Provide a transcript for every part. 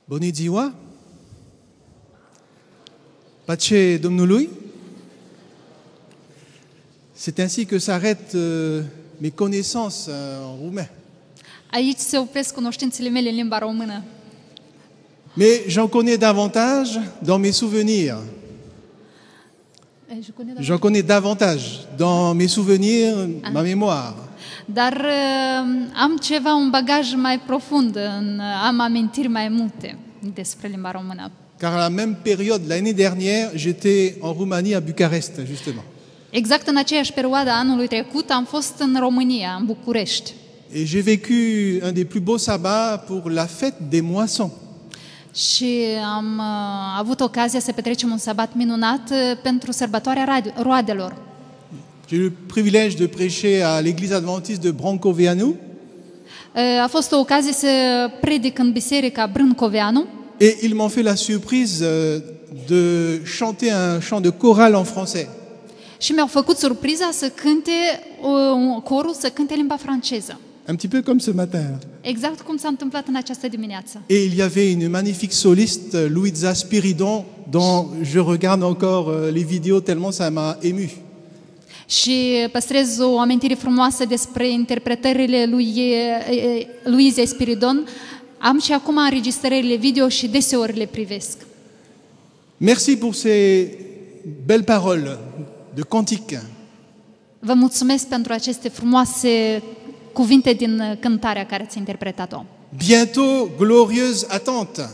Bună ziua! Pace Domnului! C'est ainsi que s'arrêtent mes connaissances en roumain. Aici se opresc cunoștințele mele în limba română. Mais j'en connais davantage dans mes souvenirs. J'en connais davantage dans mes souvenirs, ma mémoire. Dar am ceva, un bagaj mai profund, am amintiri mai multe despre limba română. Car à la même période, l'année dernière, j'étais en Roumanie, à Bucarest, justement. Exact în aceeași perioadă anului trecut am fost în România, în București. Et j'ai vécu un des plus beaux sabbats pour la fête des moissons. Și am avut ocazia să petrecem un sabat minunat pentru sărbătoarea roadelor. J'ai eu le privilège de prêcher à l'église adventiste de Brancoveanu. A fost o ocazie să predic în biserica Brâncoveanu. Et ils m'ont fait la surprise de chanter un chant de chorale en français. Și mi-au făcut surpriza să cânte corul, să cânte limba franceză. Un petit peu comme ce matin. Exact cum s-a întâmplat în această dimineață. Et il y avait une magnifique soliste, Louisa Spiridon, dont je regarde encore les vidéos tellement ça m'a ému. Și păstrez o amintire frumoasă despre interpretările lui Louisa Spiridon. Am și acum înregistrările video și deseori le privesc. Merci pour ces belles paroles de cantique. Vă mulțumesc pentru aceste frumoase cuvinte din cântarea care ați interpretat-o. Bientôt, glorieuse attente.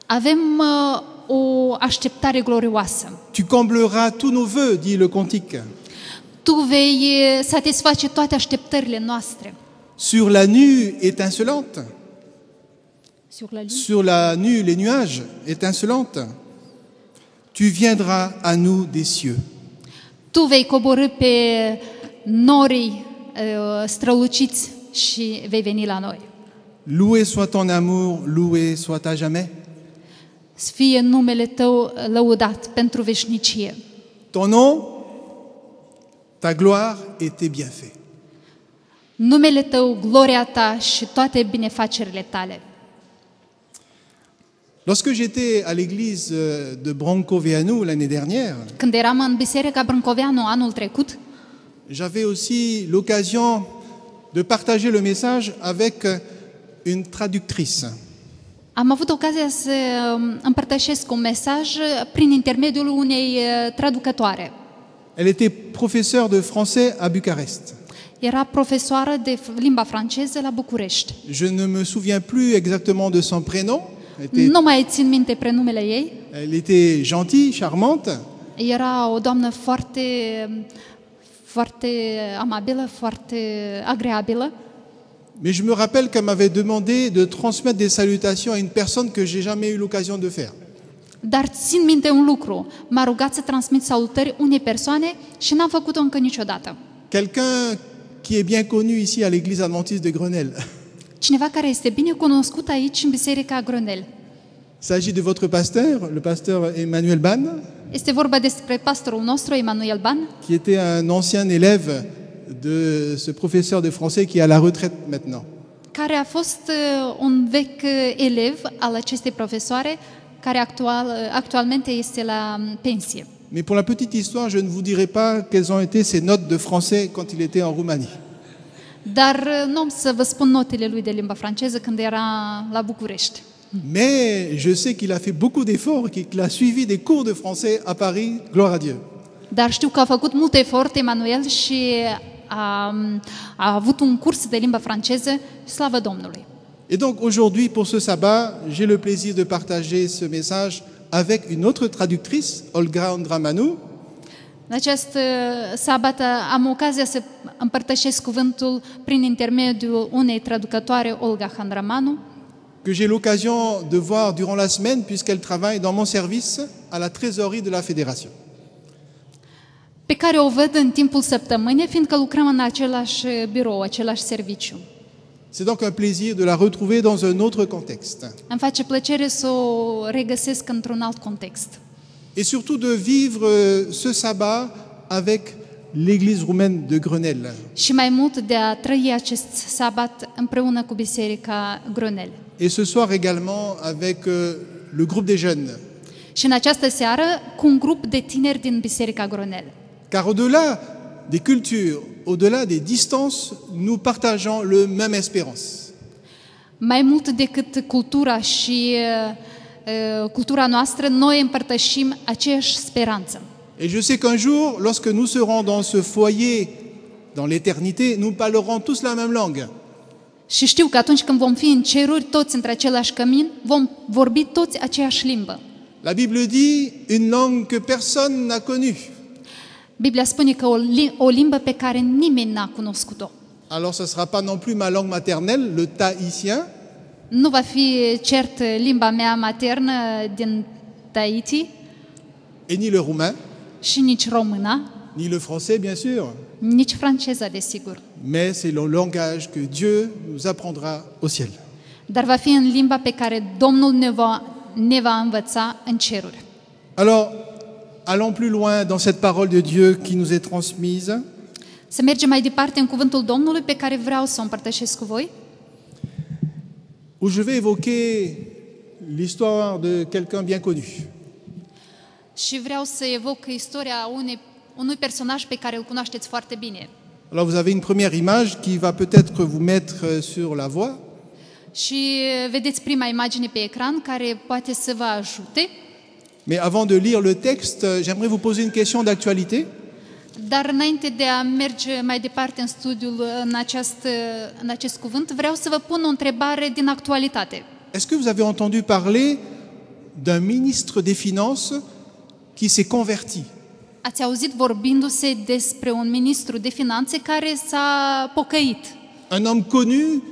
Avem o așteptare glorioasă. Tu combleras tous nos vœux, dit le cantique. Tu vei satisface toate așteptările noastre. Sur la nue étincelante, sur la nue les nuages étincelantes, tu viendras à nous des cieux. Tu vei coborî pe norii străluciți și vei veni la noi. Loué soit ton amour, loué soit à jamais. Să fie numele Tău lăudat pentru veșnicie. Ton nom, ta gloire et tes bienfaits. Numele Tău, gloria Ta și toate binefacerile Tale. Lorsque j'étais à l'église de Brancoveanu l'année dernière, Când eram în biserica Brâncoveanu anul trecut, j'avais aussi l'occasion de partager le message avec une traductrice. am avut ocazia să împărtășesc un mesaj prin intermediul unei traducătoare. Elle était professeure de français à Bucarest. Era profesoară de limba franceză la București. Je ne me souviens plus exactement de son prénom. Nu mai țin minte prenumele ei. Elle était gentille, charmante. Era o doamnă foarte amabilă, foarte agreabilă. Mais je me rappelle qu'elle m'avait demandé de transmettre des salutations à une personne que j'ai jamais eu l'occasion de faire. Dar țin minte un lucru. M-a rugat să transmit salutări unei persoane și n-am făcut-o încă niciodată. Quelqu'un qui est bien connu ici à l'église adventiste de Grenelle. Cineva care este bine cunoscut aici în biserica Grenelle. Il s'agit de votre pasteur, le pasteur Emmanuel Ban, Este vorba despre pastorul nostru, Emanuel Ban, qui était un ancien élève de ce professeur de français qui est à la retraite maintenant. care a fost un vechi elev al acestei profesoare, care actualmente este la pensie. Mais pour la petite histoire, je ne vous dirai pas quelles ont été ses notes de français quand il était en Roumanie. Dar nu am să vă spun notele lui de limba franceză când era la București. Mais je sais qu'il a fait beaucoup d'efforts, qu'il a suivi des cours de français à Paris, gloire à Dieu. Dar știu că a făcut mult efort Emanuel și a avut un curs de limba franceză, slavă Domnului. Et donc aujourd'hui, pour ce sabbat, j'ai le plaisir de partager ce message avec une autre traductrice, Olga Andramanu. În acest sabat am ocazia să împărtășesc cuvântul prin intermediul unei traducătoare, Olga Handramanu, que j'ai l'occasion de voir durant la semaine, puisqu'elle travaille dans mon service à la trésorerie de la Fédération. pe care o văd în timpul săptămânii, fiindcă lucrăm în același birou, același serviciu. C'est donc un plaisir de la retrouver dans un autre contexte. Îmi face plăcere să o regăsesc într-un alt context. Et surtout de vivre ce sabbat avec l'église roumaine de Grenelle. Și mai mult de a trăi acest sabat împreună cu biserica Grenelle. et ce soir également avec le groupe des jeunes. Și în această seară cu un grup de tineri din Biserica Groenel. Car au-delà des cultures, au-delà des distances, nous partageons le même espérance. Mai mult decât cultura și cultura noastră, noi împărtășim aceeași speranță. Et je sais qu'un jour, lorsque nous serons dans ce foyer, dans l'éternité, nous parlerons tous la même langue. Și știu că atunci când vom fi în ceruri, toți între același cămin, vom vorbi toți aceeași limbă. La Bible dit une langue que personne n'a connue. Biblia spune că o limbă pe care nimeni n-a cunoscut-o. Alors ce ne sera pas non plus ma langue maternelle, le tahitien, Nu va fi cert limba mea maternă din Tahiti et ni le roumain, și nici româna, ni le français bien sûr, nici franceza, desigur. mais c'est le langage que Dieu nous apprendra au ciel. Dar va fi în limba pe care Domnul ne va învăța în ceruri. Alors, allons plus loin dans cette parole de Dieu qui nous est transmise. Să mergem mai departe în cuvântul Domnului pe care vreau să o împărtășesc cu voi, Où je vais évoquer l'histoire de quelqu'un bien connu. și vreau să evoc istoria unui personaj pe care îl cunoașteți foarte bine. Alors vous avez une première image qui va peut-être vous mettre sur la voie. Și vedeți prima imagine pe ecran care poate să vă ajute. Mais avant de lire le texte, j'aimerais vous poser une question d'actualité. Dar înainte de a merge mai departe în studiul în acest cuvânt, vreau să vă pun o întrebare din actualitate. Est-ce que vous avez entendu parler d'un ministre des Finances qui s'est converti? Ați auzit vorbindu-se despre un ministru de finanțe care s-a pocăit. Un homme connu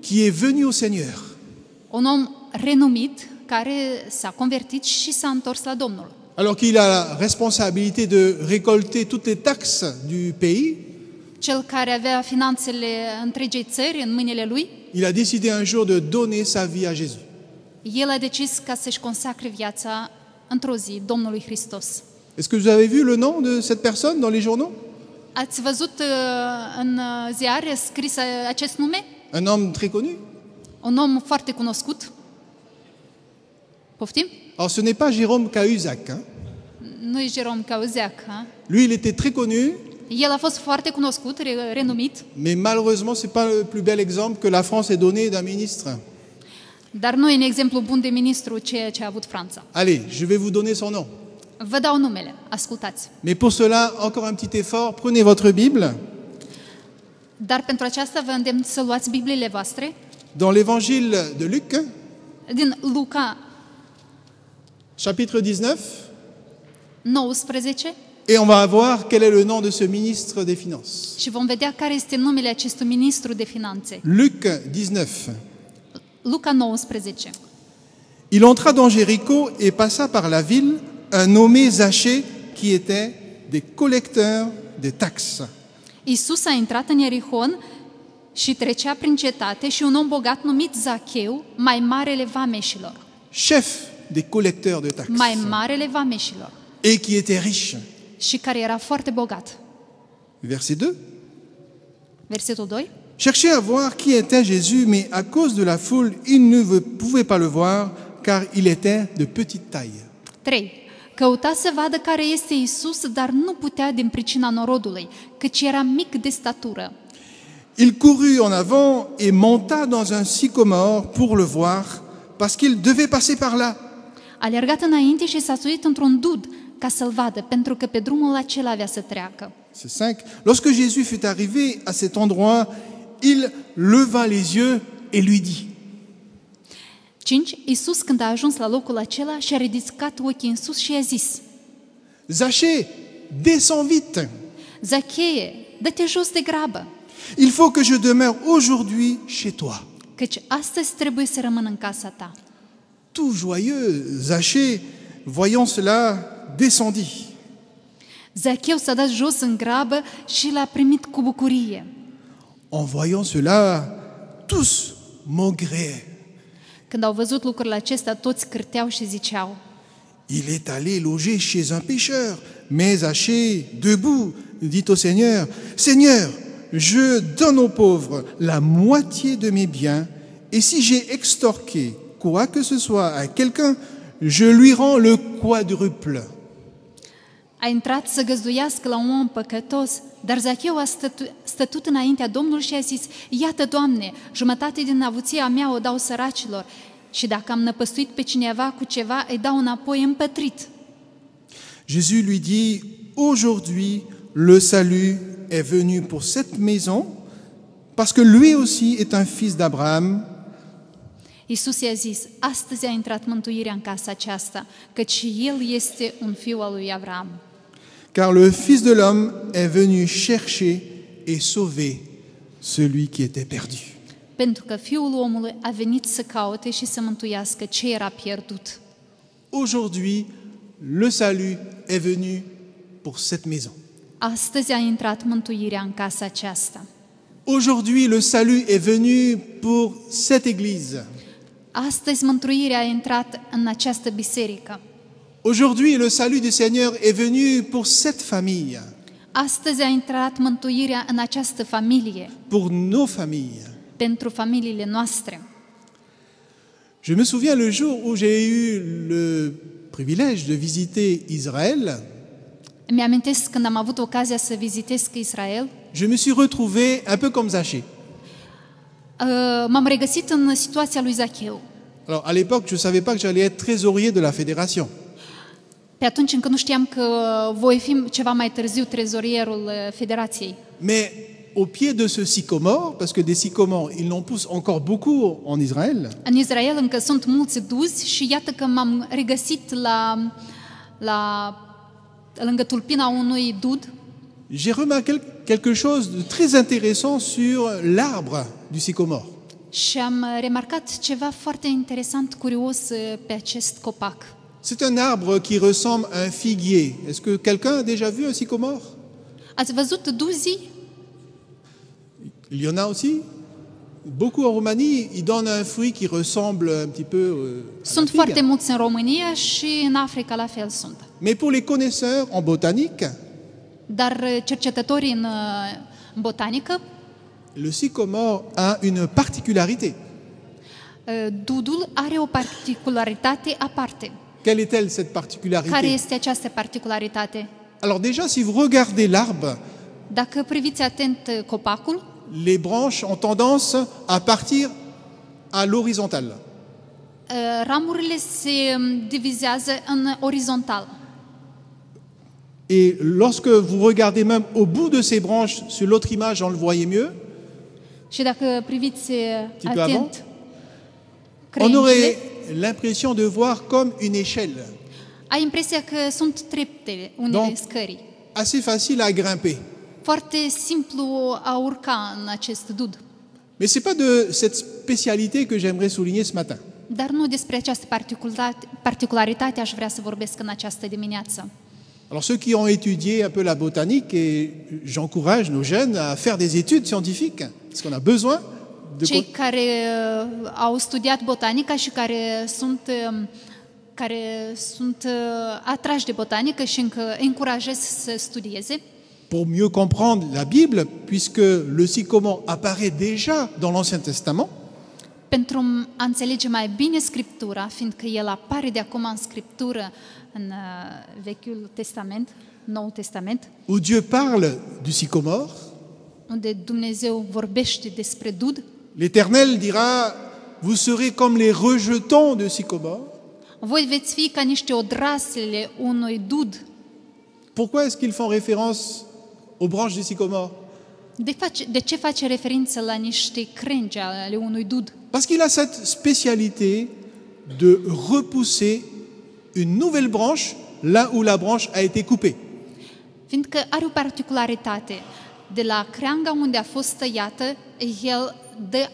qui est venu au Seigneur. Un om renumit care s-a convertit și s-a întors la Domnul. Alors qu'il a la responsabilité de récolter toutes les taxes du pays, Cel care avea finanțele întregei țări în mâinile lui, il a décidé un jour de donner sa vie à Jésus. el a decis ca să-și consacre viața într-o zi Domnului Hristos. Est-ce que vous avez vu le nom de cette personne dans les journaux? Ați văzut în ziare scris acest nume? Un homme très connu? Un om foarte cunoscut. Poftim? Alors ce n'est pas Jérôme Cahuzac. Hein? Nu e Jerome Cauzeac. Lui, il était très connu, El a fost foarte cunoscut, renumit, mais malheureusement, ce n'est pas le plus bel exemple que la France ait donné d'un ministre. dar nu e un exemplu bun de ministru ceea ce a avut Franța. Allez, je vais vous donner son nom. Vă dau numele, ascultați. Mais pour cela, encore un petit effort, prenez votre Bible. Dar pentru aceasta vă îndemn să luați Bibliile voastre Dans l'évangile de Luc, din Luca chapitre 19, 19 et on va voir quel est le nom de ce ministre des Finances. și vom vedea care este numele acestui ministru de finanțe. Luc 19. Luca 19. Il entra dans Jéricho et passa par la ville un nommé Zachée qui était des collecteurs de taxes. Iisus a intrat în Ierihon și trecea prin cetate și un om bogat numit Zacheu, mai marele vameșilor. Chef des collecteurs de taxes. Mai marele vameșilor. Et qui était riche. Și care era foarte bogat. Verset 2. Versetul 2. Cherchez à voir qui était Jésus, mais à cause de la foule, il ne pouvait pas le voir, car il était de petite taille. 3. Căuta să vadă care este Iisus, dar nu putea din pricina norodului, căci era mic de statură. Il courut en avant et monta dans un sycomore pour le voir, parce qu'il devait passer par là. A alergat înainte și s-a suit într-un dud ca să-l vadă, pentru că pe drumul acela avea să treacă. C'est 5. Lorsque Jésus fut arrivé à cet endroit, il leva les yeux et lui dit: 5. Iisus, când a ajuns la locul acela, și-a ridicat ochii în sus și i-a zis: Zachée, descends vite. Zacheie, dă-te jos de grabă, Il faut que je demeure aujourd'hui chez toi. căci astăzi trebuie să rămân în casa ta. Tout joyeux, Zachée, voyant cela, descendit. Zacheu s-a dat jos în grabă și l-a primit cu bucurie. En voyant cela, tous maugréaient. Când au văzut lucrurile acestea, toți cârteau și ziceau: Il est allé loger chez un pêcheur. Mais Zachée, debout, dit au Seigneur: Seigneur, je donne aux pauvres la moitié de mes biens, Et si j'ai extorqué quoi que ce soit à quelqu'un, je lui rends le quadruple. A intrat să găzduiască la un om păcătos, dar Zacheu a stătut înaintea Domnului și a zis: Iată, Doamne, jumătate din avuția mea o dau săracilor și dacă am năpăstuit pe cineva cu ceva, îi dau înapoi împătrit. Jésus lui dit, aujourd'hui, le salut est venu pour cette maison, parce que lui aussi est un fils d'Abraham. Iisus i-a zis: astăzi a intrat mântuirea în casa aceasta, căci și el este un fiu al lui Avram. Car le Fils de l'homme est venu chercher et sauver celui qui était perdu. Pentru că Fiul omului a venit să caute și să mântuiască ce era pierdut. Aujourd'hui, le salut est venu pour cette maison. Astăzi a intrat mântuirea în casa aceasta. Aujourd'hui, le salut est venu pour cette église. Astăzi mântuirea a intrat în această biserică. Aujourd'hui, le salut du Seigneur est venu pour cette famille, Astăzi a intrat mântuirea în această familie, pour nos familles. pentru familiile noastre. Je me souviens le jour où j'ai eu le privilège de visiter Israël, Îmi amintesc când am avut ocazia să vizitez Israel, je me suis retrouvé un peu comme Zachée. m-am regăsit în situația lui Zacheu. Alors, à l'époque, je ne savais pas que j'allais être trésorier de la fédération. Pe atunci încă nu știam că voi fi ceva mai târziu trezorierul federației. Mais au pied de ce sycomore, parce que des sycomores, ils n'en poussent encore beaucoup en Israël, În Israel încă sunt mulți duzi și iată că m-am regăsit lângă tulpina unui dud j'ai remarqué quelque chose de très intéressant sur l'arbre du sycomore. și am remarcat ceva foarte interesant, curios pe acest copac. C'est un arbre qui ressemble à un figuier. Est-ce que quelqu'un a déjà vu un sycomore? Ați văzut duzii? Il y en a aussi. Beaucoup en Roumanie, ils donnent un fruit qui ressemble un petit peu à la Sunt figue. foarte mulți în România și în Africa la fel sunt. Mais pour les connaisseurs en botanique, Dar cercetătorii în botanică, le sycomore a une particularité. dudul are o particularitate aparte. Quelle est-elle, cette Care particularité? este această particularitate? Alors déjà, si vous regardez l'arbre, Dacă priviți atent copacul, les branches ont tendance à partir à l'horizontale. ramurile se divizează în orizontal. Et lorsque vous regardez même au bout de ces branches, sur l'autre image, on le voyait mieux, Și dacă priviți peu avant, atent on aurait crengile, l'impression de voir comme une échelle, ai impresia că sunt trepte unele Donc- scări. assez facile à grimper. Foarte simplu a urca în acest dud. Mais ce n'est pas de cette spécialité que j'aimerais souligner ce matin. Dar nu despre această particularitate aș vrea să vorbesc în această dimineață. Alors ceux qui ont étudié un peu la botanique, et j'encourage nos jeunes à faire des études scientifiques, parce qu'on a besoin de... Cei care au studiat botanica și care sunt atrași de botanică și încă încurajez să studieze, Pour mieux comprendre la Bible, puisque le sycomore apparaît déjà dans l'Ancien Testament, pentru a înțelege mai bine Scriptura, fiindcă el apare de acum în Scriptură, în Vechiul Testament, Noul Testament, où Dieu parle du sycomore, unde Dumnezeu vorbește despre dud, l'Éternel dira, vous serez comme les rejetons de sycomore. voi veți fi ca niște odrasele unui dud. Pourquoi est-ce qu'ils font référence aux branches du sycomore? De ce face referință la niște crengi ale unui dud? Parce qu'il a cette spécialité de repousser une nouvelle branche là où la branche a été coupée. Fiindcă are o particularitate. De la creanga unde a fost tăiată, el dă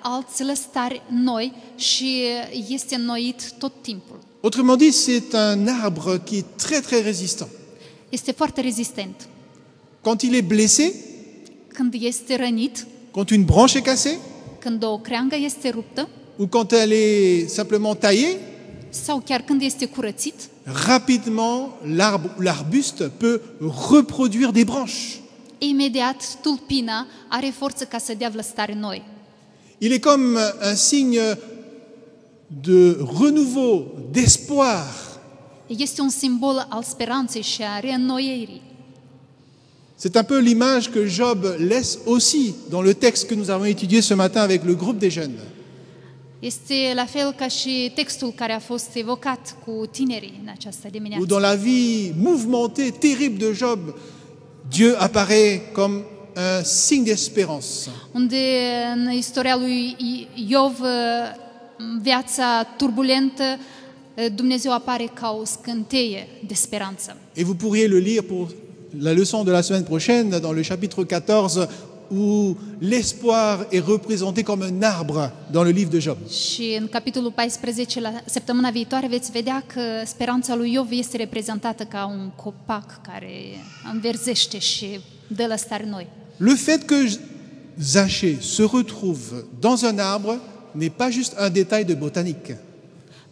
alți lăstari noi și este înnoit tot timpul. Autrement dit, c'est un arbre qui est très très résistant. Este foarte rezistent. Quand il est blessé, Când este rănit, quand une branche est cassée, când o creangă este ruptă, ou quand elle est simplement taillée, sau chiar când este curățit, rapidement, l'arbre ou l'arbuste peut reproduire des branches. imediat tulpina are forță ca să dea vlăstari noi. Il est comme un signe de renouveau, d'espoir. Este un simbol al speranței și a reînnoirii. C'est un peu l'image que Job laisse aussi dans le texte que nous avons étudié ce matin avec le groupe des jeunes. Este la fel ca și textul care a fost evocat cu tinerii în această Où dimineață. dans la vie mouvementée, terrible de Job, Dieu apparaît comme un signe d'espérance. Unde în istoria lui Iov, viața turbulentă, Dumnezeu apare ca o scânteie de speranță. Et vous pourriez le lire pour la leçon de la semaine prochaine, dans le chapitre 14, où l'espoir est représenté comme un arbre dans le livre de Job. Și în capitolul 14, la săptămâna viitoare, veți vedea că speranța lui Iov este reprezentată ca un copac care înverzește și dă lăstare noi. Le fait que Zachée se retrouve dans un arbre n'est pas juste un détail de botanique.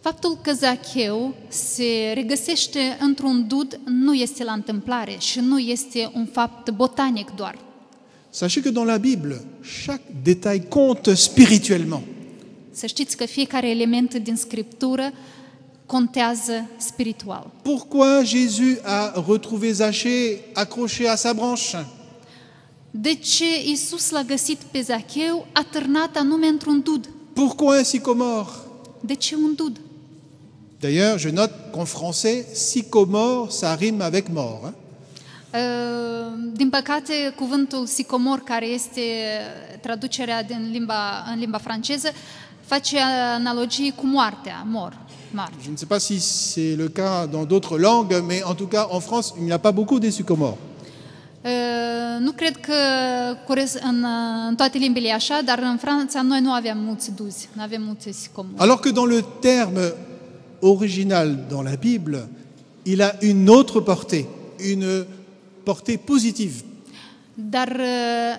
Faptul că Zacheu se regăsește într-un dud nu este la întâmplare și nu este un fapt botanic doar. Sachez que dans la Bible, chaque détail compte spirituellement. Să știți că fiecare element din Scriptură contează spiritual. Pourquoi Jésus a retrouvé Zachée accroché à sa branche? De ce Iisus l-a găsit pe Zacheu atârnat anume într-un dud? Pourquoi un sycomore? De ce un dud? D'ailleurs, je note qu'en français, sycomore, ça rime avec mort. Hein? Din păcate, cuvântul sicomor, care este traducerea în limba franceză, face analogie cu moartea, moarte. Je ne sais pas si c'est le cas dans d'autres langues, mais en tout cas, en France, il n'y a pas beaucoup de sycomores. Nu cred că în toate limbile e așa, dar în Franța noi nu avem mulți duzi, nu avem mulți sicomori. Alors que dans le terme original dans la Bible, il a une autre portée, une portée positive. Dar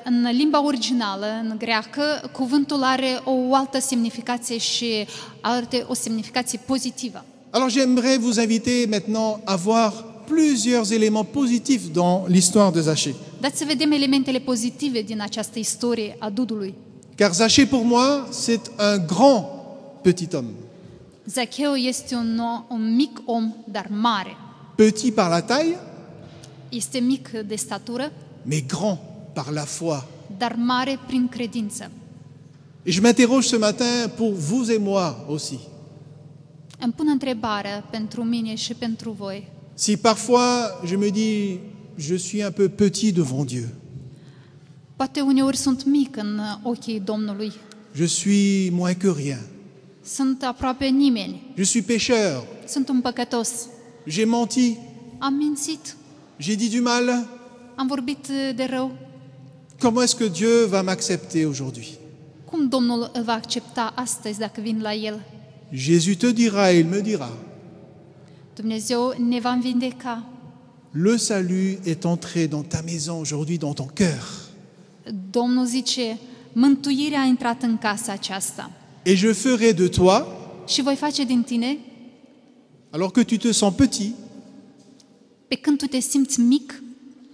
în limba originală, în greacă, cuvântul are o altă semnificație și are o semnificație pozitivă. Alors j'aimerais vous inviter maintenant à voir plusieurs éléments positifs dans l'histoire de Zachée. Dați să vedem elementele pozitive din această istorie a dudului. Car Zachée, pour moi, c'est un grand petit homme. Zacheu este un mic om, dar mare. Petit par la taille, Este mic de statură, mais grand par la foi. dar mare prin credință. Et je m'interroge ce matin pour vous et moi aussi. Îmi pun întrebarea pentru mine și pentru voi. Si parfois je me dis, je suis un peu petit devant Dieu, Poate uneori sunt mic în ochii Domnului. je suis moins que rien, Sunt aproape nimeni. je suis pécheur, Sunt un păcătos. j'ai menti, Am mințit. j'ai dit du mal. Am vorbit de rău. Comment est-ce que Dieu va m'accepter aujourd'hui? Cum Domnul îl va accepta astăzi dacă vin la El? Jésus te dira et il me dira, Dumnezeu ne va vindeca. le salut est entré dans ta maison aujourd'hui, dans ton cœur. Domnul zice, mântuirea a intrat în casa aceasta. Et je ferai de toi, Și voi face din tine, alors que tu te sens petit, pe când tu te simți mic,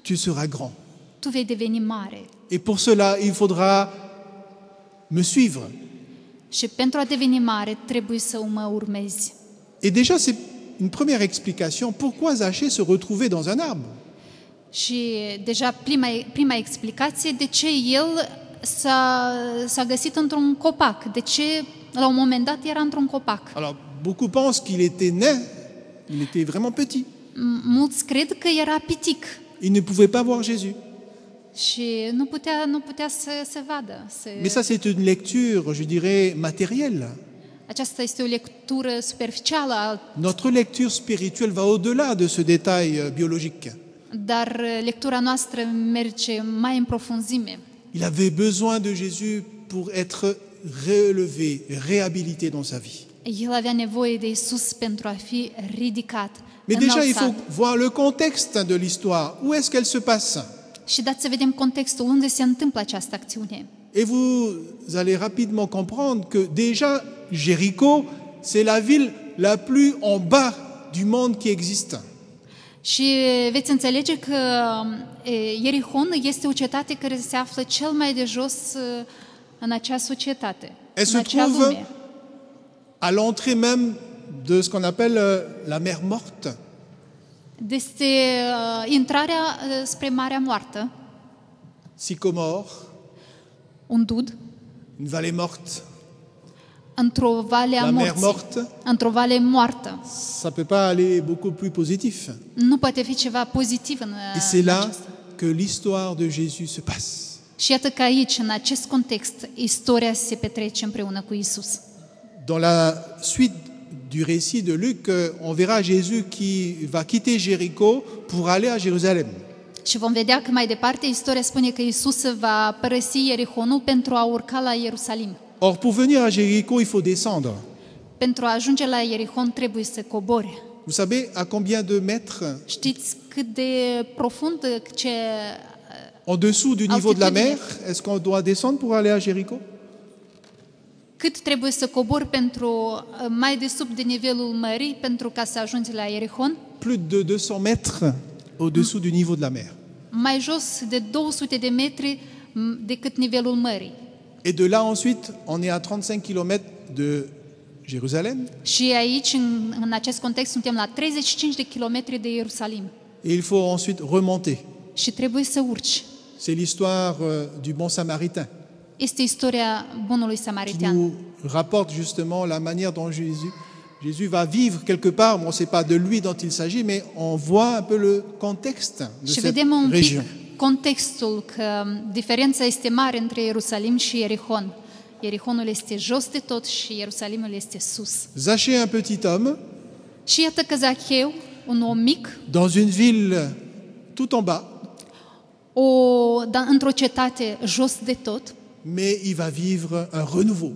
tu seras grand. tu vei deveni mare. Et pour cela, il faudra me suivre. Și pentru a deveni mare, trebuie să mă urmezi. Et déjà, c'est une première explication pourquoi Zachée se retrouvait dans un arbre. Și deja prima explicație, de ce el s-a găsit într-un copac, de ce la un moment dat era într-un copac. Alors, beaucoup pensent qu'il était nain, il était vraiment petit. Mulți cred că era pitic Il ne pouvait pas voir Jésus. și nu putea să vadă. Mais ça, c'est une lecture, je dirais, matérielle. Aceasta este o lectură superficială, Notre lecture spirituelle va au-delà de ce détail biologique. dar lectura noastră merge mai în profunzime. Il avait besoin de Jésus pour être relevé, réhabilité dans sa vie. El avea nevoie de Isus pentru a fi ridicat, Mais déjà, il înălțat. faut voir le contexte de l'histoire. Où est-ce qu'elle se passe? Și dați să vedem contextul unde se întâmplă această acțiune. Et vous allez rapidement comprendre que déjà, Jéricho, c'est la ville la plus en bas du monde qui existe. Și veți înțelege că Ierihon este o cetate care se află cel mai de jos în acea societate, Elle în se acea trouve lume. à l'entrée même de ce qu'on appelle la mer morte. Este intrarea spre Marea Moartă, Sycomore, un dud, une vallée morte. într-o vale a La mer morții, morte, într-o vale moartă. ça peut pas aller beaucoup plus positif. Nu poate fi ceva pozitiv în Et c'est là acesta. que l'histoire de Jésus se passe. Și iată că aici, în acest context, istoria se petrece împreună cu Isus. Dans la suite du récit de Luc, on verra Jésus qui va quitter Jéricho pour aller à Jérusalem. Și vom vedea că mai departe istoria spune că Isus va părăsi Ierihonul pentru a urca la Ierusalim. Or, pour venir à Jéricho, il faut descendre. Pentru a ajunge la Ierihon trebuie să cobori. Vous savez à combien de mètres Știți cât de profund, ce en dessous du niveau de la Altitude. mer est-ce qu'on doit descendre pour aller à Jéricho? cât trebuie să cobori pentru mai de sub de nivelul mării pentru ca să ajungi la Ierihon? Plus de 200 mètres au-dessous du niveau de la mer. Mai jos de 200 de metri decât nivelul mării. Et de là ensuite, on est à 35 km de Jérusalem. Și aici, în acest context, suntem la 35 de kilometri de Ierusalim. Et il faut ensuite remonter. Și trebuie să urci. C'est l'histoire du bon samaritain Este istoria bunului qui samaritean. nous rapporte justement la manière dont Jésus va vivre quelque part. Bon, ce n'est pas de lui dont il s'agit, mais on voit un peu le contexte de Și cette vedem un pic région. contextul că diferența este mare între Ierusalim și Ierihon. Ierihonul este jos de tot și Ierusalimul este sus. Zachée, un petit homme, Și iată că Zacheu, un om mic, dans une ville tout en bas, într-o cetate jos de tot, mais il va vivre un renouveau.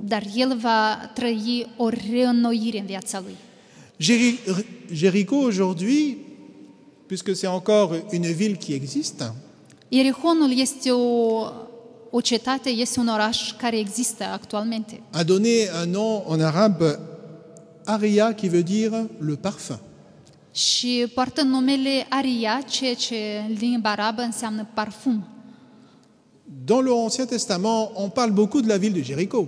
dar el va trăi o reînnoire în viața lui. Jéricho aujourd'hui, puisque c'est encore une ville qui existe, Ierihonul este o cetate, este un oraș care există actualmente. a donné un nom en arabe, Aria, qui veut dire le parfum. Și poartă numele Aria, ceea ce în limba arabă înseamnă parfum. Dans l'Ancien Testament, on parle beaucoup de la ville de Jéricho.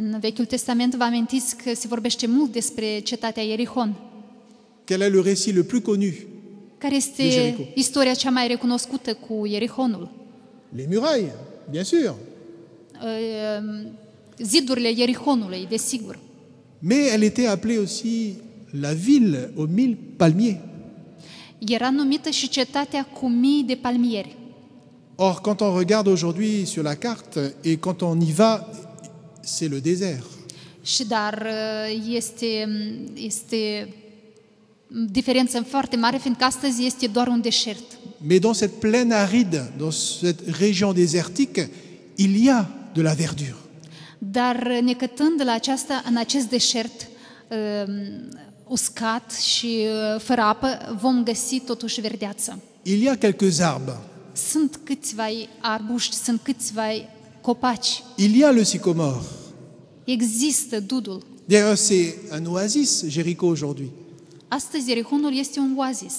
În Vechiul Testament vă amintiți că se vorbește mult despre cetatea Ierihon. Quel est le récit le plus connu? Care De este Jericho. istoria cea mai recunoscută cu Ierihonul? Les murailles, bien sûr. Zidurile Ierihonului, desigur. Mais elle était appelée aussi la ville aux 1000 palmiers. Era numită și cetatea cu mii de palmieri. Or, quand on regarde aujourd'hui sur la carte et quand on y va, c'est le désert. Și dar este diferență foarte mare, fiindcă astăzi este doar un deșert. Mais dans cette plaine aride, dans cette région désertique, il y a de la verdure. Dar necătând în acest deșert uscat și fără apă, vom găsi totuși verdeață. Il y a quelques arbres. Sunt câțiva arbuști, sunt câțiva copaci. Il y a le sycomore. Există dudul. D'ailleurs, c'est un oasis, Jéricho, aujourd'hui, Astăzi Ierihonul este un oazis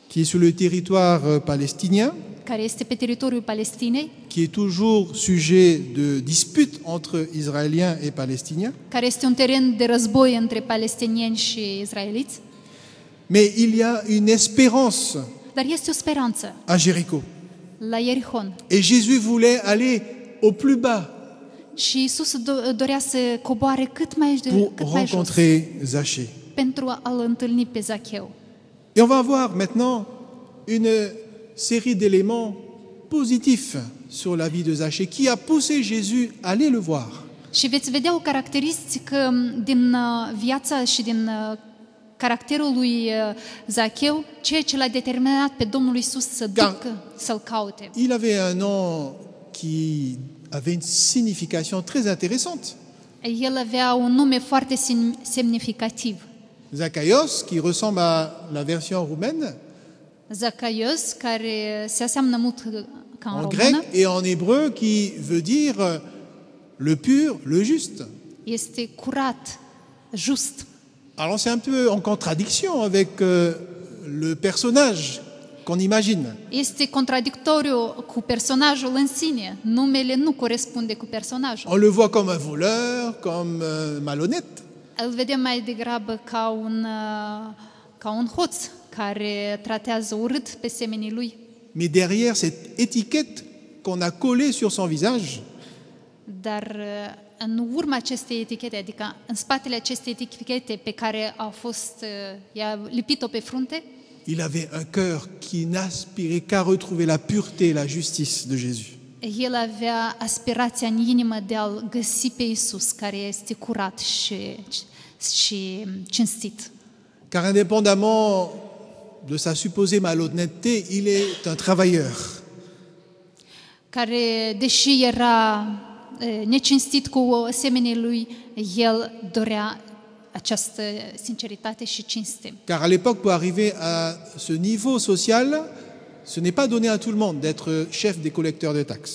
qui est sur le territoire palestinien, care este pe teritoriul Palestinei, qui est toujours sujet de disputes entre Israéliens et Palestiniens. care este un teren de război între palestinieni și israeliți, Mais il y a une espérance dar este o speranță à Jéricho. la Ierihon. Et Jésus voulait aller au plus bas Și Iisus dorea să coboare cât mai jos, rencontrer Zachée. pentru a-l întâlni pe Zacheu. Et on va voir maintenant une série d'éléments positifs sur la vie de Zachée qui a poussé Jésus à aller le voir. Și veți vedea o caracteristică din viața și din caracterul lui Zacheu, ceea ce l-a determinat pe Domnul Iisus să ducă, să-l caute. Il avait un nom qui avait une signification très intéressante. El avea un nume foarte semnificativ. Zachaios, qui ressemble à la version roumaine, Zacaios, care se aseamnă mult ca în en română, grec et en hébreu, qui veut dire le pur, le juste. este curat, just. Alors c'est un peu en contradiction avec le personnage qu'on imagine. Este contradictoriu cu personajul în sine. Numele nu corespunde cu personajul. On le voit comme un voleur, comme malhonnête. Îl vedem mai degrabă ca un hoț care tratează urât pe semenii lui. Mais derrière cette étiquette qu'on a collée sur son visage, Dar în urma acestei etichete, adică în spatele acestei etichete pe care i-a lipit-o pe frunte, il avait un cœur qui n'aspirait qu'à retrouver la pureté et la justice de Jésus. el avea aspirația în inimă de a-L găsi pe Iisus, care este curat și cinstit. Car indépendamment de sa supposée malhonnêteté, il est un travailleur. Care, deși era necinstit cu semenii lui, el dorea această sinceritate și cinste. Car à l'époque, pour arriver à ce niveau social, ce n'est pas donné à tout le monde d'être chef des collecteurs de taxes.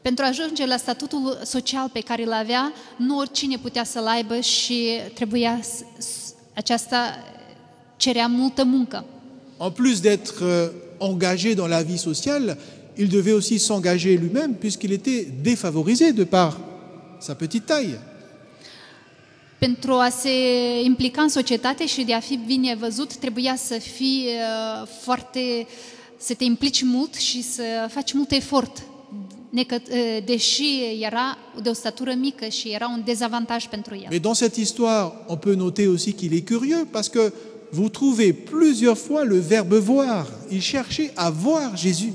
Pentru a ajunge la statutul social pe care îl avea, nu oricine putea să-l aibă și aceasta cerea multă muncă. En plus d'être engagé dans la vie sociale, il devait aussi s'engager lui-même puisqu'il était défavorisé de par sa petite taille. Pentru a se implica în societate și de a fi bine văzut, trebuia să te implici mult și să faci mult efort, deși era de o statură mică și era un dezavantaj pentru el. Mais dans cette histoire, on peut noter aussi qu'il est curieux parce que vous trouvez plusieurs fois le verbe voir. Il cherchait à voir Jésus.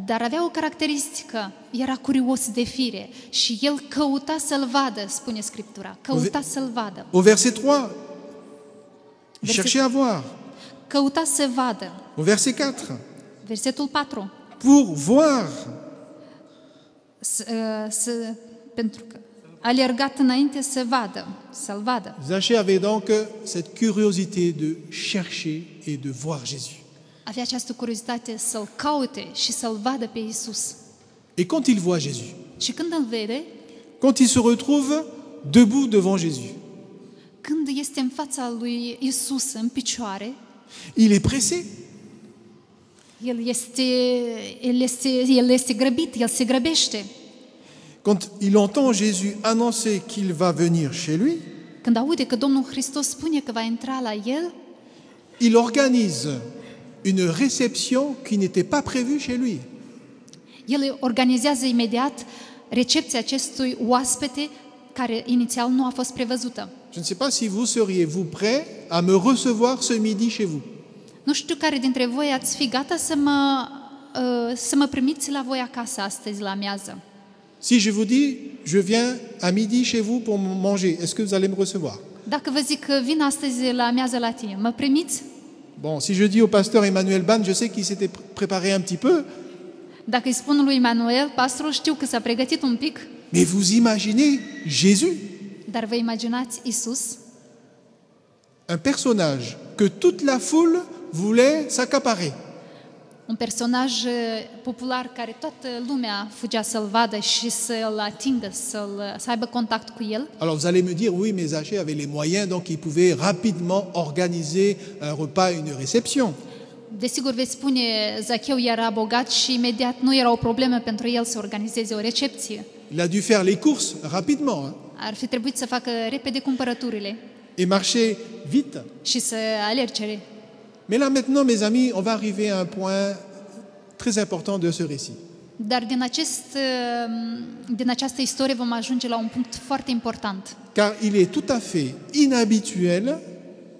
Dar avea o caracteristică, era curios de fire și el căuta să-L vadă, spune Scriptura, căuta să-L vadă. Au verset 3, il cherchait à voir. Căuta să vadă. Au verset 4, Versetul 4. pour voir. Pentru că a alergat înainte să vadă, să-L vadă. Zachée avait donc cette curiosité de chercher et de voir Jésus. Avea această curiozitate să-L caute și să-L vadă pe Iisus. Et quand il voit Jésus, Și când îl vede, quand il se retrouve debout devant Jésus, când este în fața lui Iisus în picioare, il est pressé. el este grăbit, el se grăbește. Quand il entend Jésus annoncer qu'il va venir chez lui, Când aude că Domnul Hristos spune că va intra la el, il organise une réception qui n'était pas prévue chez lui. el organizează imediat recepția acestui oaspete care inițial nu a fost prevăzută. Je ne sais pas si vous seriez vous prêt à me recevoir ce midi chez vous. Nu știu care dintre voi ați fi gata să mă primiți la voi acasă astăzi la amiază. Si je vous dis, je viens à midi chez vous pour manger, est-ce que vous allez me recevoir? Dacă vă zic că vin astăzi la amiază la tine, mă primiți? Bon, si je dis au pasteur Emmanuel Ban, je sais qu'il s'était préparé un petit peu, Dacă îi spun lui Emanuel, pastorul, știu că s-a pregătit un pic, mais vous imaginez Jésus, dar vă imaginați Isus, un personnage que toute la foule voulait s'accaparer. un personaj popular care toată lumea fugea să-l vadă și să-l atingă, să aibă contact cu el. Alors vous allez me dire, oui, mais Zachée avait les moyens, donc il pouvait rapidement organiser un repas, une réception. Desigur veți spune, Zacheu era bogat și imediat nu era o problemă pentru el să organizeze o recepție. Il a dû faire les courses rapidement hein, Ar fi trebuit să facă repede cumpărăturile et marcher vite. și să alerge. Mais là maintenant, mes amis, on va arriver à un point très important de ce récit. Dar din această istorie vom ajunge la un punct foarte important. Car il est tout à fait inhabituel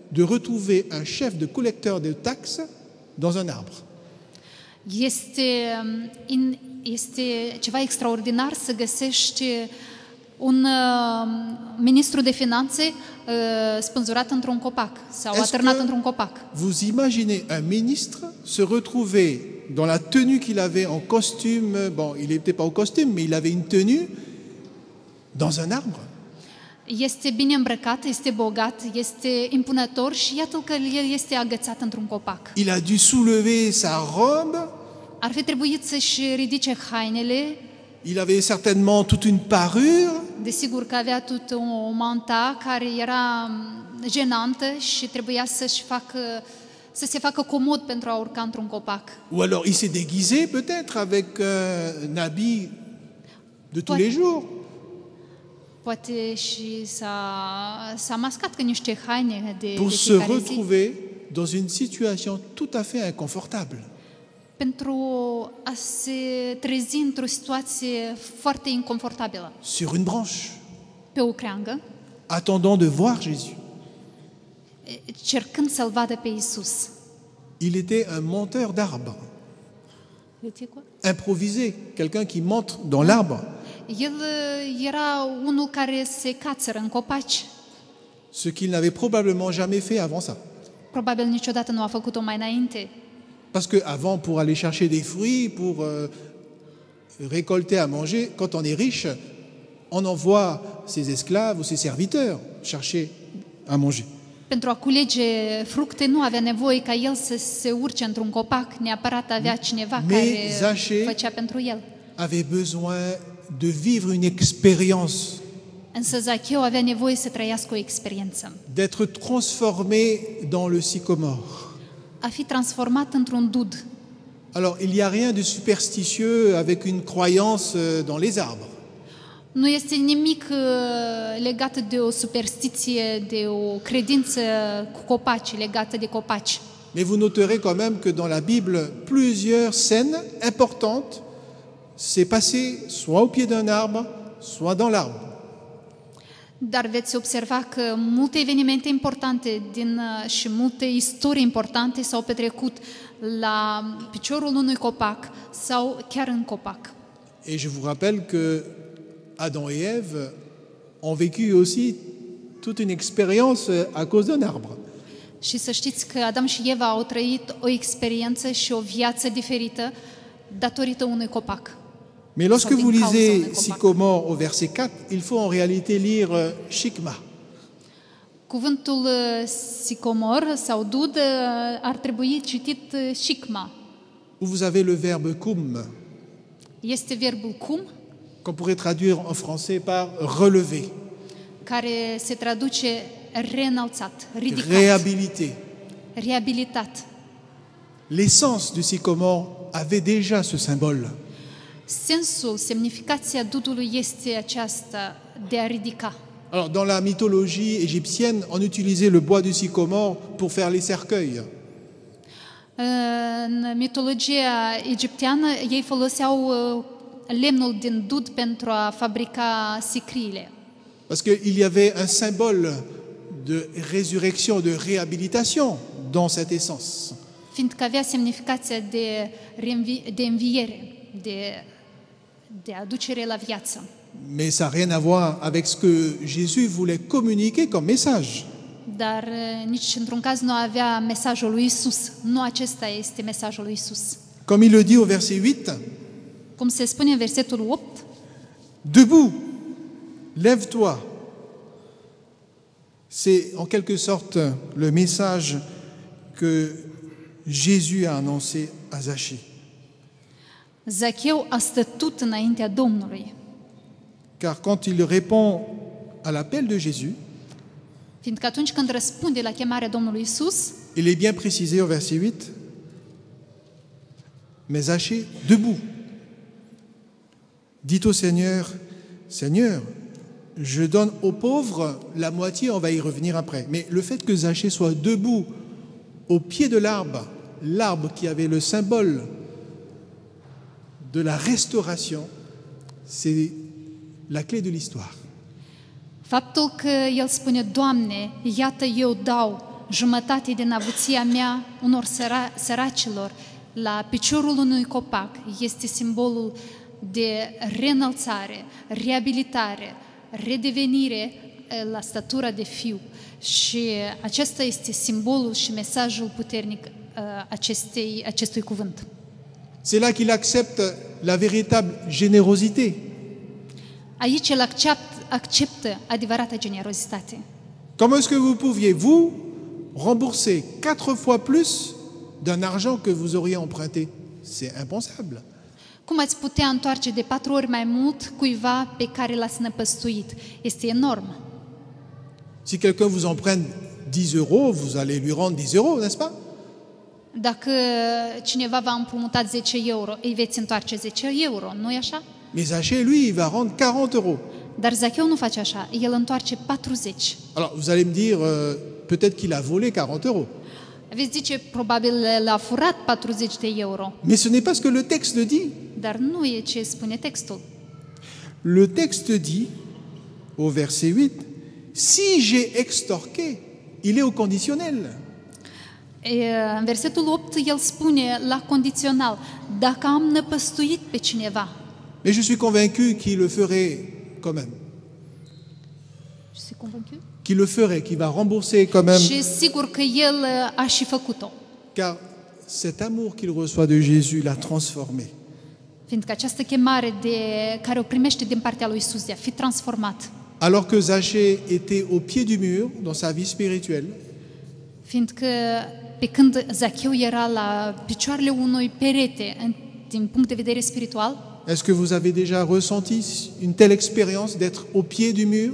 de retrouver un chef de collecteur de taxes dans un arbre. Este ceva extraordinar să găsești un ministru de finanțe spânzurat într-un copac sau atârnat într-un copac. Vous imaginez un ministre se retrouver dans la tenue qu'il avait en costume, bon, il n'était pas au costume, mais il avait une tenue dans un arbre. Este bine îmbrăcat, este bogat, este impunător și iată că el este agățat într-un copac. Il a dû soulever sa robe. Ar fi trebuit să-și ridice hainele. Il avait certainement toute une parure. Desigur că avea tot o manta care era jenantă și trebuia să se facă comod pentru a urca într-un copac. Ou alors il s'est déguisé peut-être avec un habit de tous les jours. Poate și s-a mascat cu niște haine de Pour se fiecare zi. retrouver dans une situation tout à fait inconfortable. Pentru a se trezi într-o situație foarte inconfortabilă. Sur une branche, Pe o creangă, attendant de voir Jésus. cercând să-L vadă pe Iisus. Il était un monteur d'arbres, improvisé, quelqu'un qui monte dans l'arbre, El era unul care se cațără în copaci. ce qu'il n'avait probablement jamais fait avant ça. Probabil niciodată nu a făcut-o mai înainte. Parce que avant, pour aller chercher des fruits, pour récolter à manger, quand on est riche, on envoie ses esclaves ou ses serviteurs chercher à manger. Pentru a culege fructe nu avea nevoie ca el să se urce într-un copac, neapărat avea cineva care Zaché făcea pentru el. avait besoin de vivre une expérience, Însă Zacheu avea nevoie să trăiască o experiență. d'être transformé dans le sycomore. A fi transformat într-un dud. Alors, il n'y a rien de superstitieux avec une croyance dans les arbres. Nu este nimic legat de o superstiție, de o credință cu copaci, legată de copaci. Mais vous noterez quand même que dans la Bible, plusieurs scènes importantes s'est passé soit au pied d'un arbre, soit dans l'arbre. Dar veți observa că multe evenimente importante și multe istorii importante s-au petrecut la piciorul unui copac sau chiar în copac. Et je vous rappelle que Adam et Ève ont vécu aussi toute une expérience à cause d'un arbre. Și să știți că Adam și Eva au trăit o experiență și o viață diferită datorită unui copac. Mais lorsque Sau vous din cauza lisez unui copac. Sycomore au verset 4, il faut en réalité lire Shikma. Cuvântul sicomor sau dud ar trebui citit shikma. Où vous avez le verbe cum, Este verbul cum, qu'on pourrait traduire en français par relever, care se traduce reînălțat, ridicat, réhabiliter. reabilitat. L'essence du sycomore avait déjà ce symbole. Sensul, semnificația dudului este aceasta de a ridica. Alors, dans la mythologie égyptienne, on utilisait le bois du sycomore pour faire les cercueils. În mitologia egipteană, ei foloseau lemnul din dud pentru a fabrica sicriile. Parce qu'il y avait un symbole de résurrection, de réhabilitation dans cette essence. Fiindcă avea semnificația de înviere, de aducere la viață. Mais ça n'a rien à voir avec ce que Jésus voulait communiquer comme message. Dar nici într-un caz nu avea mesajul lui Isus. Nu acesta este mesajul lui Isus. Comme il le dit au verset 8, Cum se spune în versetul 8, debout, lève-toi. C'est en quelque sorte le message que Jésus a annoncé à Zachée. Zacheu a stătut înaintea Domnului. Car quand il répond à l'appel de Jésus, Fiindcă atunci când răspunde la chemarea Domnului Isus, il est bien précisé au verset 8, mais Zachée, debout, dit au Seigneur, Seigneur, je donne aux pauvres la moitié, on va y revenir après. Mais le fait que Zachée soit debout au pied de l'arbre, l'arbre qui avait le symbole de la restauration, c'est la clé de l'histoire. faptul că el spune, Doamne, iată eu dau jumătate din avuția mea unor săracilor la piciorul unui copac, este simbolul de reînălțare, reabilitare, redevenire la statura de fiu. Și acesta este simbolul și mesajul puternic acestui cuvânt. C'est là qu'il accepte la véritable générosité. Aici el acceptă adevărata generozitate. Comment est-ce que vous pouviez, vous, rembourser 4 fois plus d'un argent que vous auriez emprunté? C'est impensable. Cum ați putea întoarce de 4 ori mai mult cuiva pe care l-ați năpăstuit? Este enorm. Si quelqu'un vous emprunte 10 euros, vous allez lui rendre 10 euros, n'est-ce pas? Dacă cineva v-a împrumutat 10 euro, îi veți întoarce 10 euro, nu-i așa? Mais Zachée, lui, il va rendre 40 euros. Dar Zacheu nu face așa, el întoarce 40. Alors, vous allez me dire, peut-être qu'il a volé 40 euros. Veți zice, probabil l-a furat 40 de euro, Mais ce n'est pas ce que le texte dit. dar nu e ce spune textul. Le texte dit, au verset 8, si j'ai extorqué, il est au conditionnel. În versetul 8 el spune la condițional, dacă am năpăstuit pe cineva. Mais je suis convaincu qu'il le ferait quand même. Je suis convaincu? Qu'il le ferait, qu'il va rembourser quand même. Și sigur că el a și făcut-o. Car cet amour qu'il reçoit de Jésus l'a transformé. Fiindcă această chemare care o primește din partea lui Isus de a fi transformat. Alors que Zachée était au pied du mur dans sa vie spirituelle, Fiindcă pe când Zacheu era la picioarele unui perete din punct de vedere spiritual, est-ce que vous avez déjà ressenti une telle expérience d'être au pied du mur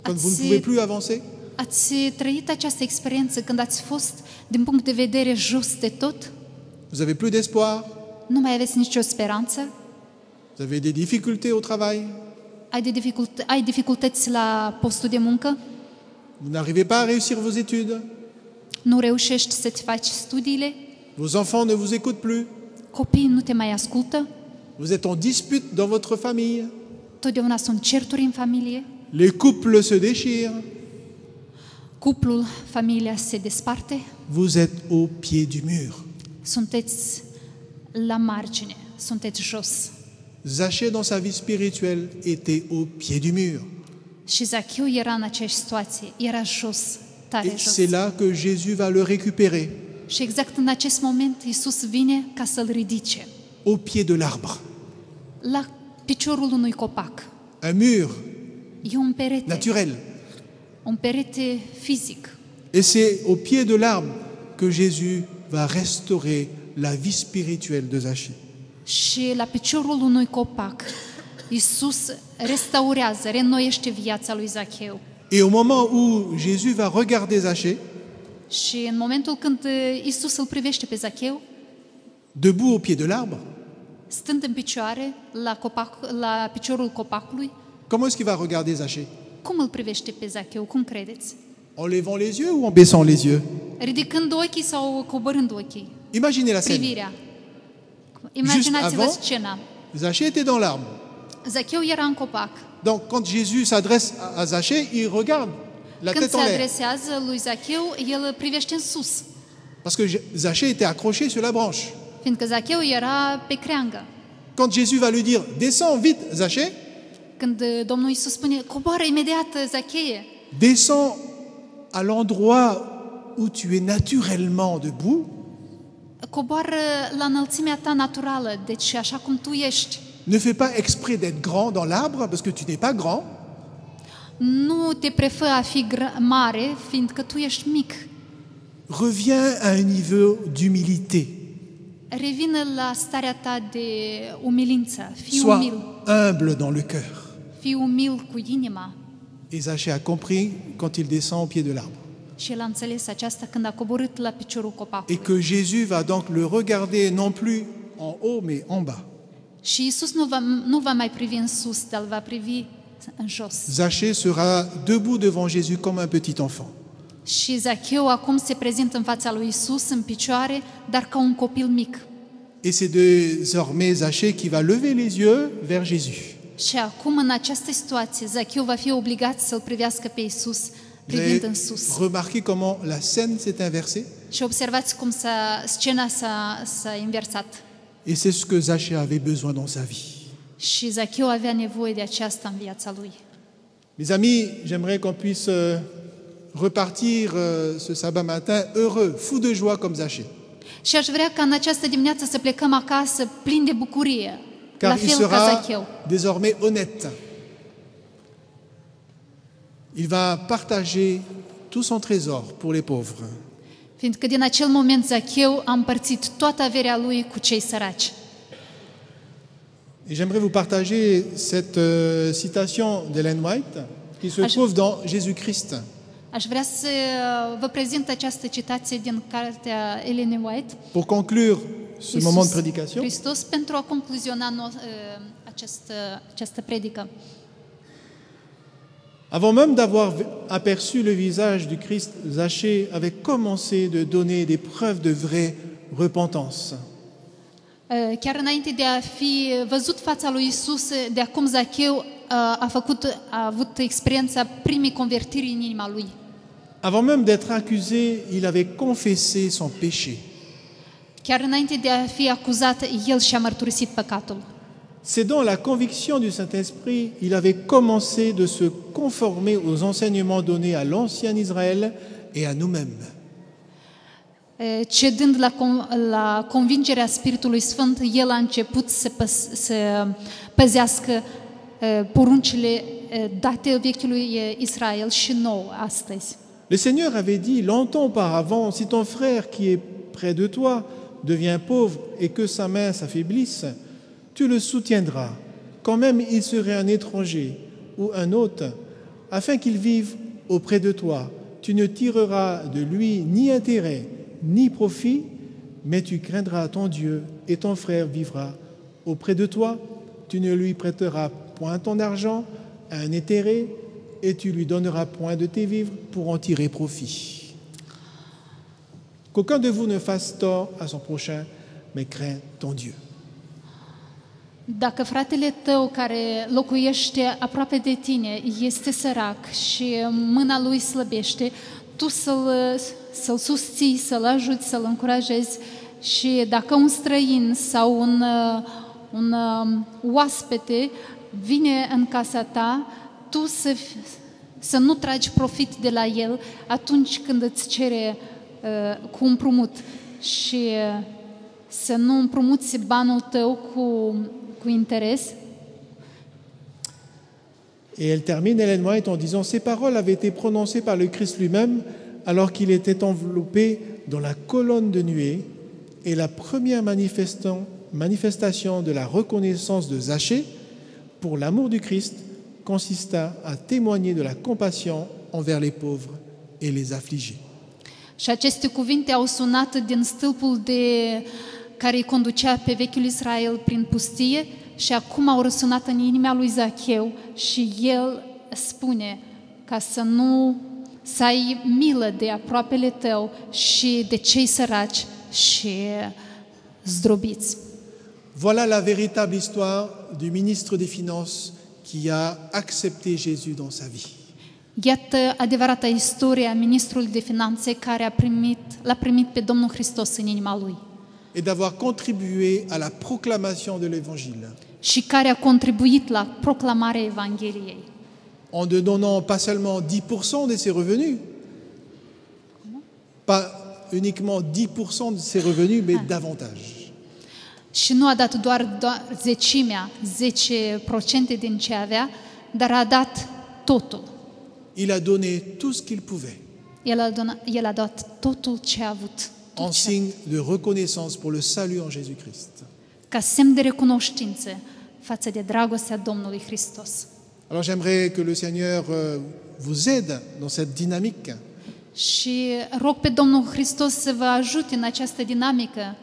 quand vous ne pouvez plus avancer? ați trăit această experiență când ați fost din punct de vedere jos de tot? Vous avez plus d'espoir? Nu mai aveți nicio speranță? Vous avez des difficultés au travail? Ai dificultăți la postul de muncă? Vous n'arrivez pas à réussir vos études? Nu reușești să-ți faci studiile? Vos enfants ne vous écoutent plus? Copiii nu te mai ascultă? Vous êtes en dispute dans votre famille? Totdeauna sunt certuri în familie? Les couples se déchirent? Cuplul, familia se desparte? Vous êtes au pied du mur. Sunteți la margine, sunteți jos. Zachée, dans sa vie spirituelle, était au pied du mur. Și Zacheu era în aceeași situație, era jos, tare Et jos. c'est là que Jésus va le récupérer, Și exact în acest moment Iisus vine ca să-l ridice au pied de l'arbre. la piciorul unui copac. Un mur E un perete, naturel. un perete fizic. Et c'est au pied de l'arbre que Jésus va restaurer la vie spirituelle de Zachée. Și la piciorul unui copac Iisus restaurează, reînnoiește viața lui Zacheu. Et au moment où Jésus va regarder Zachée, Și în momentul când Iisus îl privește pe Zacheu, debout au pied de l'arbre, stând în picioare la piciorul copacului, comment est-ce qu'il va regarder Zachée? cum îl privește pe Zacheu? Cum credeți? En levant les yeux ou en baissant les yeux? Ridicând ochii sau coborând ochii? Imaginez la scène. Privirea. Imaginați-vă avant, scena. Zachée était dans l'arbre. Zacheu era în copac. Donc quand Jésus s'adresse à Zachée, il regarde la Când tête se en l'air. adresează lui Zacheu, el privește în sus. Parce que Zachée était accroché sur la branche. Fiindcă Zacheu era pe creangă. Quand Jésus va lui dire « Descends vite, Zachée », Când Domnul Iisus spune, coboară imediat, Zacheie, descends à l'endroit où tu es naturellement debout, coboară la înălțimea ta naturală, deci așa cum tu ești. ne fais pas exprès d'être grand dans l'arbre, parce que tu n'es pas grand, Nu te prefă a fi mare, fiindcă tu ești mic. reviens à un niveau d'humilité. Revină la starea ta de umilință. Fii Sois umil. humble dans le cœur. Fii umil cu inima. Et Zachée a compris quand il descend au pied de l'arbre. Și el a înțeles aceasta când a coborât la piciorul copacului. Et que Jésus va donc le regarder non plus en haut, mais en bas. Și Iisus nu va mai privi în sus, dar îl va privi în jos. Zachée sera debout devant Jésus comme un petit enfant. Și Zacheu acum se prezintă în fața lui Iisus în picioare, dar ca un copil mic. Et c'est désormais Zachée qui va lever les yeux vers Jésus. Și acum, în această situație, Zacheu va fi obligat să-l privească pe Iisus, Vous privind avez în sus. remarqué comment la scène s'est inversée? Și observați cum scena s-a inversat. Et c'est ce que Zachée avait besoin dans sa vie. Și Zacheu avea nevoie de aceasta în viața lui. Mes amis, j'aimerais qu'on puisse repartir ce sabat matin heureux, fou de joie comme Zachée. Și aș vrea ca în această dimineață să plecăm acasă plini de bucurie, la Car il fel ca sera Zacheu. désormais honnête. Il va partager tout son trésor pour les pauvres. Fiindcă din acel moment Zacheu a împărțit toată averea lui cu cei săraci. Et j'aimerais vous partager cette citation d'Ellen White qui se trouve dans Jésus-Christ. Aș vrea să vă prezint această citație din cartea Ellen White, pour conclure ce moment de Iisus prédication. Hristos, pentru a concluziona această predică. Avant même d'avoir aperçu le visage du Christ, Zachée avait commencé de donner des preuves de vraie repentance. Chiar înainte de a fi văzut fața lui Iisus, de acum Zacheu a avut experiența primei convertiri în inima lui. Avant même d'être accusé, il avait confessé son péché. Chiar înainte de a fi acuzat, el și-a mărturisit păcatul. Cédant la conviction du Saint-Esprit, il avait commencé de se conformer aux enseignements donnés à l'ancien Israël et à nous-mêmes. Cedând la convingerea Spiritului Sfânt, el a început să păzească poruncile date vechiului Israel și nou astăzi. Le Seigneur avait dit longtemps auparavant, si ton frère qui est près de toi devient pauvre et que sa main s'affaiblisse, tu le soutiendras, quand même il serait un étranger ou un hôte, afin qu'il vive auprès de toi. Tu ne tireras de lui ni intérêt, ni profit, mais tu craindras ton Dieu et ton frère vivra auprès de toi. Tu ne lui prêteras point ton argent à un intérêt et tu lui donneras point de tes vivres pour en tirer profit. Qu'aucun de vous ne fasse tort à son prochain, mais crains ton Dieu. Dacă fratele tău care locuiește aproape de tine este sărac și mâna lui slăbește, tu să-l susții, să-l ajuți, să-l încurajezi și dacă un străin sau un oaspete vine în casa ta, tu să nu tragi profit de la el atunci când îți cere cu împrumut și să nu împrumuți banul tău cu interes. Et elle termine, Ellen White, en disant « Ces paroles avaient été prononcées par le Christ lui-même alors qu'il était enveloppé dans la colonne de nuée et la première manifestation de la reconnaissance de Zachée pour l'amour du Christ consista à témoigner de la compassion envers les pauvres et les affligés. » Și aceste cuvinte au sunat din stâlpul care îi conducea pe vechiul Israel prin pustie și acum au răsunat în inima lui Zacheu și el spune ca să ai milă de aproapele tău și de cei săraci și zdrobiți. Voilà la véritable histoire du ministre des Finances qui a accepté Jésus dans sa vie. Iată adevărata istorie a ministrului de finanțe care l-a primit pe Domnul Hristos în inima lui. Et d'avoir contribué à la proclamation de l'Évangile. Și care a contribuit la proclamarea Evangheliei. En ne donnant pas seulement 10% de ses revenus, pas uniquement 10% de ses revenus, mais davantage. Și nu a dat doar zecimea, 10% din ce avea, dar a dat totul. Il a donné tout ce qu'il pouvait, El a dat totul ce a avut. en signe de reconnaissance pour le salut en Jésus-Christ. Ca semn de recunoștință față de dragostea Domnului Hristos. Alors j'aimerais que le Seigneur vous aide dans cette dynamique. Și rog pe Domnul Hristos să vă ajute în această dinamică.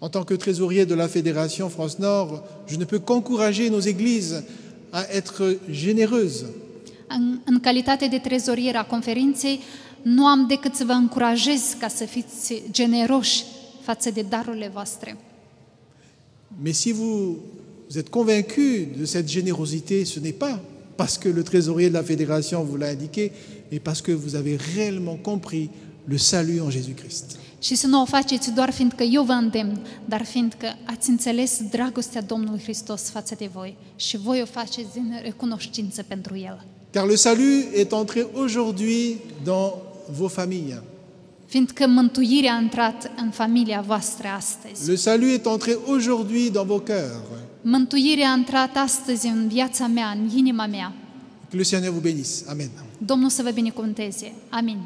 En tant que trésorier de la Fédération France Nord, je ne peux qu'encourager nos églises à être généreuses. În calitate de trezorier a conferinței, nu am decât să vă încurajez ca să fiți generoși față de darurile voastre. Mais si vous êtes convaincu de cette générosité, ce n'est pas parce que le trésorier de la Fédération vous l'a indiqué, mais parce que vous avez réellement compris le salut en Jésus-Christ. Și să nu o faceți doar fiindcă eu vă îndemn, dar fiindcă ați înțeles dragostea Domnului Hristos față de voi și voi o faceți din recunoștință pentru El. Car le salut est entré aujourd'hui dans vos familles. Fiindcă mântuirea a intrat în familia voastră astăzi. Le salut est entré aujourd'hui dans vos cœurs. Mântuirea a intrat astăzi în viața mea, în inima mea. Que le Seigneur vous bénisse. Amen. Domnul să vă binecuvânteze. Amin.